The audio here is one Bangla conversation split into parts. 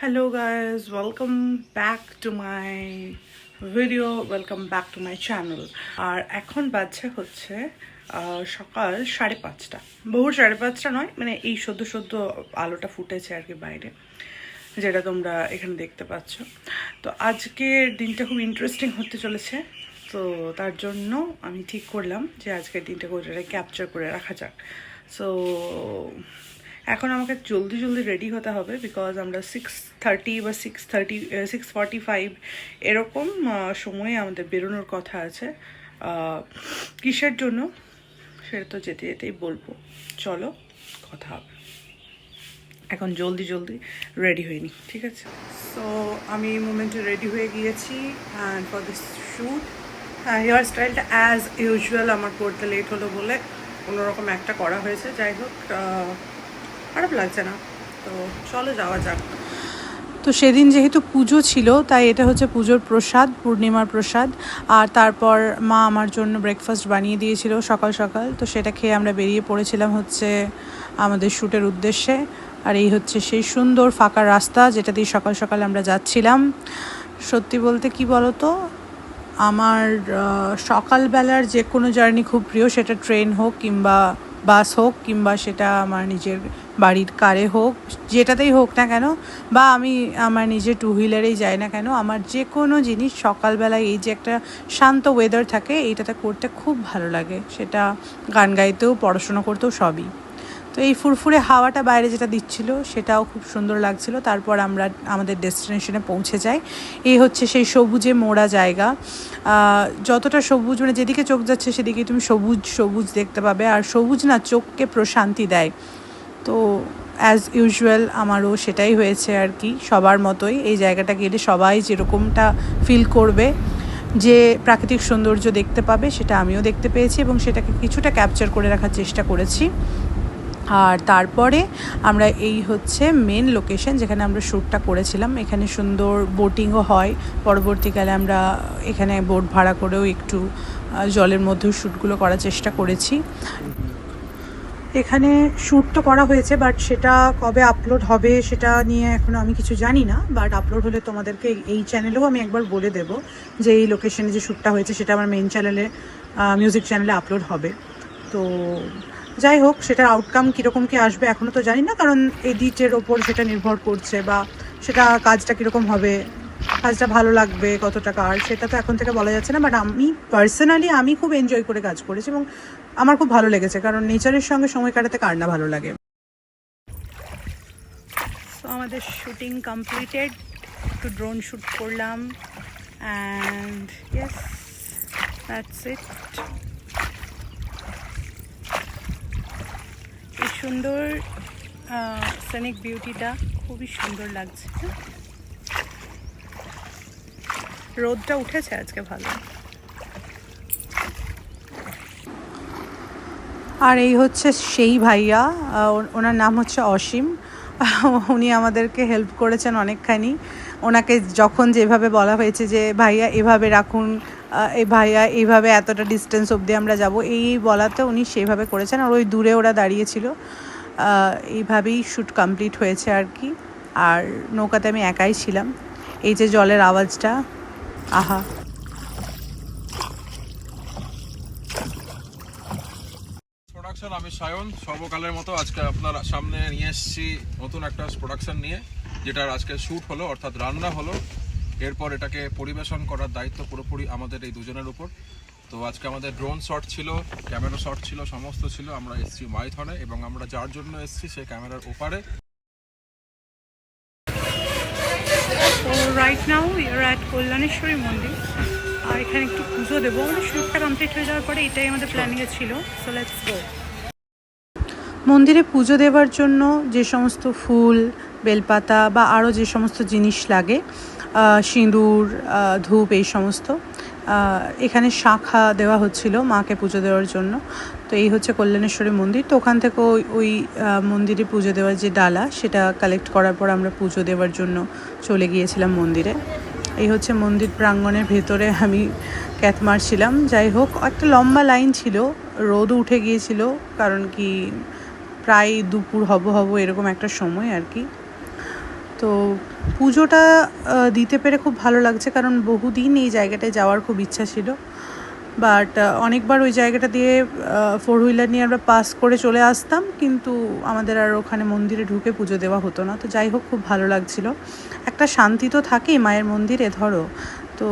Hello guys, welcome back to my video, welcome back to my channel. আর এখন বাজছে হচ্ছে সকাল 5:30। ভোর 5:30 নয়, মানে এই সদ্য সদ্য আলোটা ফুটেছে আর কি বাইরে, যেটা তোমরা এখানে দেখতে পাচ্ছ। তো আজকের দিনটা খুব ইন্টারেস্টিং হতে চলেছে। তো তার জন্য আমি ঠিক করলাম যে আজকের দিনটা কোথায় ক্যাপচার করে রাখা যাক। সো এখন আমাকে জলদি জলদি রেডি হতে হবে, বিকজ আমরা 6:30 বা 6:45 এরকম সময়ে আমাদের বেরোনোর কথা আছে। কিসের জন্য সেটা তো যেতে যেতেই বলবো, চলো কথা হবে। এখন জলদি জলদি রেডি হয়নি, ঠিক আছে? সো আমি এই মোমেন্টে রেডি হয়ে গিয়েছি and for this shoot. Hair স্টাইলটা অ্যাজ ইউজুয়াল আমার করতে লেট হলো বলে কোনোরকম একটা করা হয়েছে। যাই হোক, খারাপ লাগছে না, তো চলো যাওয়া যাক। তো সেদিন যেহেতু পুজো ছিল, তাই এটা হচ্ছে পুজোর প্রসাদ, পূর্ণিমার প্রসাদ। আর তারপর মা আমার জন্য ব্রেকফাস্ট বানিয়ে দিয়েছিল সকাল সকাল, তো সেটা খেয়ে আমরা বেরিয়ে পড়েছিলাম হচ্ছে আমাদের শ্যুটের উদ্দেশ্যে। আর এই হচ্ছে সেই সুন্দর ফাঁকা রাস্তা যেটা দিয়ে সকাল সকাল আমরা যাচ্ছিলাম। সত্যি বলতে কি বলো তো, আমার সকালবেলার যে কোনো জার্নি খুব প্রিয়, সেটা ট্রেন হোক কিংবা বাস হোক কিংবা সেটা আমার নিজের বাড়ির কারে হোক, যেটাতেই হোক না কেন, বা আমি আমার নিজের টু হুইলারেই যাই না কেন, আমার যে কোনো জিনিস সকালবেলায় এই যে একটা শান্ত ওয়েদার থাকে, এইটাতে করতে খুব ভালো লাগে। সেটা গান গাইতেও, পড়াশোনা করতেও, সবই। তো এই ফুরফুরে হাওয়াটা বাইরে যেটা দিচ্ছিল সেটাও খুব সুন্দর লাগছিল। তারপর আমরা আমাদের ডেস্টিনেশনে পৌঁছে যাই। এই হচ্ছে সেই সবুজে মোড়া জায়গা। যতটা সবুজ, মানে যেদিকে চোখ যাচ্ছে সেদিকে তুমি সবুজ সবুজ দেখতে পাবে, আর সবুজ না চোখকে প্রশান্তি দেয়। তো অ্যাজ ইউজুয়াল আমারও সেটাই হয়েছে আর কি, সবার মতোই। এই জায়গাটা গেলে সবাই যেরকমটা ফিল করবে, যে প্রাকৃতিক সৌন্দর্য দেখতে পাবে, সেটা আমিও দেখতে পেয়েছি এবং সেটাকে কিছুটা ক্যাপচার করে রাখার চেষ্টা করেছি। আর তারপরে আমরা এই হচ্ছে মেন লোকেশন যেখানে আমরা শ্যুটটা করেছিলাম। এখানে সুন্দর বোটিংও হয়। পরবর্তীকালে আমরা এখানে বোট ভাড়া করেও একটু জলের মধ্যেও শ্যুটগুলো করার চেষ্টা করেছি। এখানে শ্যুট তো করা হয়েছে, বাট সেটা কবে আপলোড হবে সেটা নিয়ে এখনও আমি কিছু জানি না। বাট আপলোড হলে তোমাদেরকে এই চ্যানেলেও আমি একবার বলে দেবো যে এই লোকেশনে যে শ্যুটটা হয়েছে সেটা আমার মেন চ্যানেলে, মিউজিক চ্যানেলে আপলোড হবে। তো যাই হোক, সেটার আউটকাম কীরকম কী আসবে এখনও তো জানি না, কারণ এডিটের ওপর সেটা নির্ভর করছে, বা সেটা কাজটা কীরকম হবে, কাজটা ভালো লাগবে কত টাকা, আর সেটা তো এখন থেকে বলা যাচ্ছে না। বাট আমি পার্সোনালি আমি খুব এনজয় করে কাজ করেছি এবং আমার খুব ভালো লেগেছে, কারণ নেচারের সঙ্গে সময় কাটাতে কার না ভালো লাগে। তো আমাদের শুটিং কমপ্লিটেড, একটু ড্রোন শ্যুট করলাম অ্যান্ড ইয়েস, দ্যাটস ইট। এই সুন্দর সিনিক বিউটিটা খুবই সুন্দর লাগছে। রোদটা উঠেছে আজকে ভালো। আর এই হচ্ছে সেই ভাইয়া, ওনার নাম হচ্ছে অসীম। উনি আমাদেরকে হেল্প করেছেন অনেকখানি। ওনাকে যখন যেভাবে বলা হয়েছে যে ভাইয়া এভাবে রাখুন, এই ভাইয়া এইভাবে এতটা ডিস্টেন্স অবধি আমরা যাব, এই বলাতে উনি সেইভাবে করেছেন। আর ওই দূরে ওরা দাঁড়িয়েছিল। এইভাবেই শ্যুট কমপ্লিট হয়েছে আর কি। আর নৌকাতে আমি একাই ছিলাম। এই যে জলের আওয়াজটা, আহা। প্রোডাকশন, আমি সায়ন। সর্বকালের মতো আজকে আপনার সামনে নিয়ে এসেছি নতুন একটা প্রোডাকশন নিয়ে, যেটার আজকে শ্যুট হলো, অর্থাৎ রান্না হলো। এরপর এটাকে পরিবেশন করার দায়িত্ব পুরোপুরি আমাদের এই দুজনের উপর। তো আজকে আমাদের ড্রোন শট ছিল, ক্যামেরা শট ছিল, সমস্ত ছিল। আমরা এসেছি মাইথনে এবং আমরা যার জন্য এসেছি সেই ক্যামেরার ওপারে। তো right now your at Kalyaneshwari মন্দির। আর এখানে একটু পুজো দেবো, আমাদের শ্যুটটা কমপ্লিট হয়ে যাওয়ার পরে এটাই আমাদের প্ল্যানিংয়ে ছিল। So let's go. মন্দিরে পুজো দেওয়ার জন্য যে সমস্ত ফুল, বেলপাতা বা আরও যে সমস্ত জিনিস লাগে, সিঁদুর, ধূপ, এই সমস্ত, এখানে শাঁখা দেওয়া হচ্ছিল মাকে পুজো দেওয়ার জন্য। তো এই হচ্ছে কল্যাণেশ্বরী মন্দির। তো ওখান থেকে ওই মন্দিরে পুজো দেওয়ার যে ডালা, সেটা কালেক্ট করার পর আমরা পুজো দেওয়ার জন্য চলে গিয়েছিলাম মন্দিরে। এই হচ্ছে মন্দির প্রাঙ্গণের ভেতরে আমি ক্যাথ মারছিলাম। যাই হোক, একটা লম্বা লাইন ছিল, রোদও উঠে গিয়েছিল, কারণ কি প্রায় দুপুর হব এরকম একটা সময় আর কি। তো পুজোটা দিতে পেরে খুব ভালো লাগছে, কারণ বহুদিন এই জায়গাটায় যাওয়ার খুব ইচ্ছা ছিল। বাট অনেকবার ওই জায়গাটা দিয়ে 4 হুইলার নিয়ে আমরা পাস করে চলে আসতাম, কিন্তু আমাদের আর ওখানে মন্দিরে ঢুকে পুজো দেওয়া হতো না। তো যাই হোক, খুব ভালো লাগছিল। একটা শান্তি তো থাকেই মায়ের মন্দিরে, ধরো তো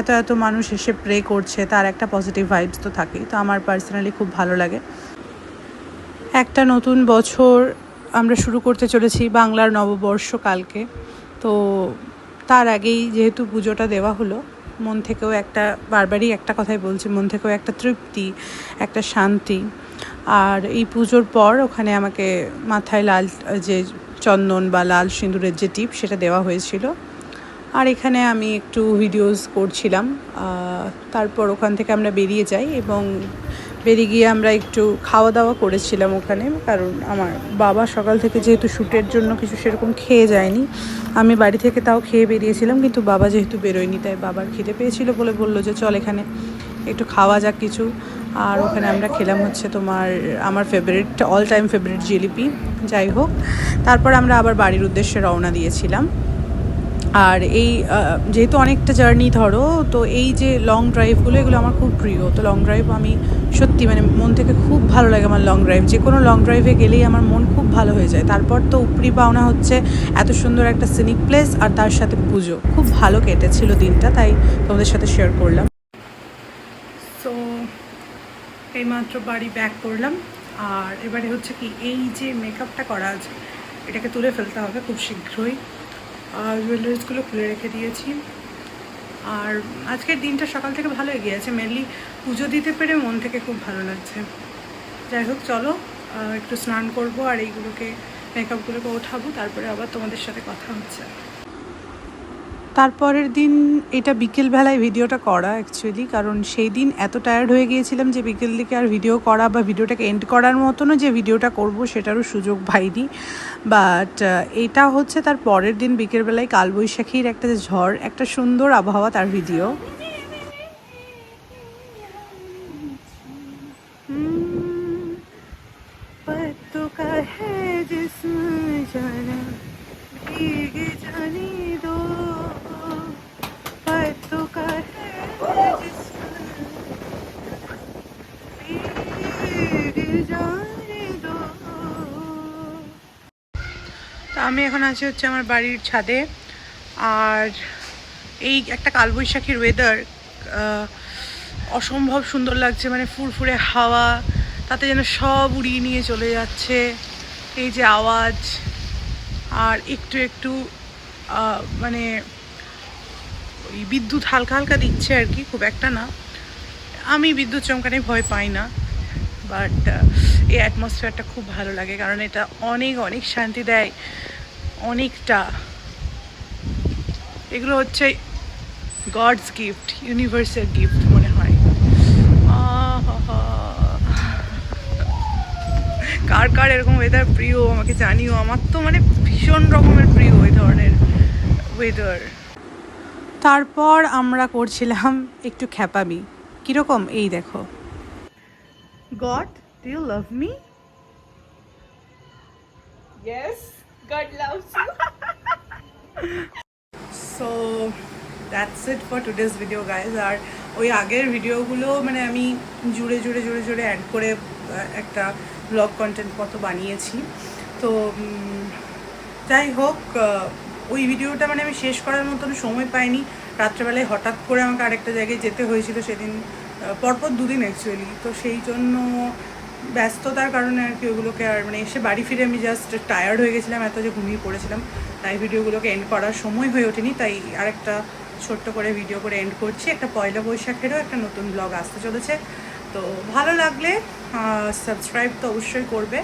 এত এত মানুষ এসে প্রে করছে, তার একটা পজিটিভ ভাইবস তো থাকেই। তো আমার পার্সোনালি খুব ভালো লাগে। একটা নতুন বছর আমরা শুরু করতে চলেছি, বাংলার নববর্ষ কালকে। তো তার আগেই যেহেতু পুজোটা দেওয়া হলো, মন থেকেও একটা, বারবারই একটা কথাই বলছি, মন থেকেও একটা তৃপ্তি, একটা শান্তি। আর এই পুজোর পর ওখানে আমাকে মাথায় লাল যে চন্দন বা লাল সিঁদুরের যে টিপ, সেটা দেওয়া হয়েছিল। আর এখানে আমি একটু ভিডিওস করছিলাম। তারপর ওখান থেকে আমরা বেরিয়ে যাই, এবং বেরিয়ে গিয়ে আমরা একটু খাওয়া দাওয়া করেছিলাম ওখানে, কারণ আমার বাবা সকাল থেকে যেহেতু শ্যুটের জন্য কিছু সেরকম খেয়ে যায়নি, আমি বাড়ি থেকে তাও খেয়ে বেরিয়েছিলাম, কিন্তু বাবা যেহেতু বেরোয়নি, তাই বাবার খিদে পেয়েছিল বলে বললো যে চল এখানে একটু খাওয়া যাক কিছু। আর ওখানে আমরা খেলাম হচ্ছে তোমার আমার ফেভারিট, অল টাইম ফেভারিট জিলিপি। যাই হোক, তারপর আমরা আবার বাড়ির উদ্দেশ্যে রওনা দিয়েছিলাম। আর এই যেহেতু অনেকটা জার্নি ধরো, তো এই যে লং ড্রাইভগুলো, এগুলো আমার খুব প্রিয়। তো লং ড্রাইভ আমি সত্যি মানে মন থেকে খুব ভালো লাগে আমার লং ড্রাইভ। যে কোনো লং ড্রাইভে গেলেই আমার মন খুব ভালো হয়ে যায়। তারপর তো উপরি পাওনা হচ্ছে এত সুন্দর একটা সিনিক প্লেস, আর তার সাথে পুজো। খুব ভালো কেটেছিল দিনটা, তাই তোমাদের সাথে শেয়ার করলাম। সো এইমাত্র বাড়ি ব্যাক করলাম। আর এবারে হচ্ছে কি, এই যে মেকআপটা করা আছে, এটাকে তুলে ফেলতে হবে খুব শীঘ্রই। আর জুয়েলারিসগুলো খুলে রেখে দিয়েছি। আর আজকের দিনটা সকাল থেকে ভালোই গিয়েছে, মেনলি পুজো দিতে পেরে মন থেকে খুব ভালো লাগছে। যাই হোক, চলো একটু স্নান করব আর এইগুলোকে, মেকআপগুলোকে ওঠাবো, তারপরে আবার তোমাদের সাথে কথা হচ্ছে। তারপরের দিন এটা বিকেলবেলায় ভিডিওটা করা অ্যাকচুয়ালি, কারণ সেই দিন এত টায়ার্ড হয়ে গিয়েছিলাম যে বিকেল দিকে আর ভিডিও করা বা ভিডিওটাকে এন্ড করার মতনও যে ভিডিওটা করব সেটারও সুযোগ পাইনি। বাট এটা হচ্ছে তার পরের দিন বিকেলবেলায় কালবৈশাখীর একটা যে ঝড়, একটা সুন্দর আবহাওয়া, তার ভিডিও। তো আমি এখন আছি হচ্ছে আমার বাড়ির ছাদে। আর এই একটা কালবৈশাখীর ওয়েদার, অসম্ভব সুন্দর লাগছে। মানে ফুরফুরে হাওয়া, তাতে যেন সব উড়িয়ে নিয়ে চলে যাচ্ছে। এই যে আওয়াজ, আর একটু একটু মানে ওই বিদ্যুৎ হালকা হালকা দিচ্ছে আর কি, খুব একটা না। আমি বিদ্যুৎ চমকানে ভয় পাই না, বাট এই অ্যাটমসফিয়ারটা খুব ভালো লাগে, কারণ এটা অনেক অনেক শান্তি দেয় অনেকটা। এগুলো হচ্ছে গডস গিফট, ইউনিভার্সের গিফট মনে হয়। কার কার এরকম ওয়েদার প্রিয় আমাকে জানিও। আমার তো মানে ভীষণ রকমের প্রিয় এই ধরনের ওয়েদার। তারপর আমরা করছিলাম একটু খ্যাপামি। কীরকম, এই দেখো। God, do you love me? Yes, God loves you. So that's it for today's video guys. আর ওই আগের ভিডিওগুলো মানে আমি জুড়ে জুড়ে জুড়ে জুড়ে অ্যাড করে একটা ব্লগ কন্টেন্ট মতো বানিয়েছি। তো যাই হোক, ওই ভিডিওটা মানে আমি শেষ করার মতন সময় পাইনি। রাত্রেবেলায় হঠাৎ করে আমাকে আরেকটা জায়গায় যেতে হয়েছিল সেদিন, পরপর দুদিন অ্যাকচুয়ালি। তো সেই জন্য ব্যস্ততার কারণে আর কি ওগুলোকে, আর মানে এসে বাড়ি ফিরে আমি জাস্ট টায়ার্ড হয়ে গেছিলাম, এত যে ঘুমিয়ে পড়েছিলাম, তাই ভিডিওগুলোকে এন্ড করার সময় হয়ে ওঠেনি। তাই আরেকটা ছোট্ট করে ভিডিও করে এন্ড করছি। একটা পয়লা বৈশাখেরও একটা নতুন ব্লগ আসতে চলেছে। তো ভালো লাগলে সাবস্ক্রাইব তো অবশ্যই করবে,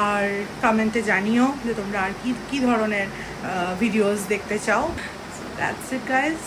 আর কমেন্টে জানিও যে তোমরা আর কি কী ধরনের ভিডিওস দেখতে চাও। That's it guys.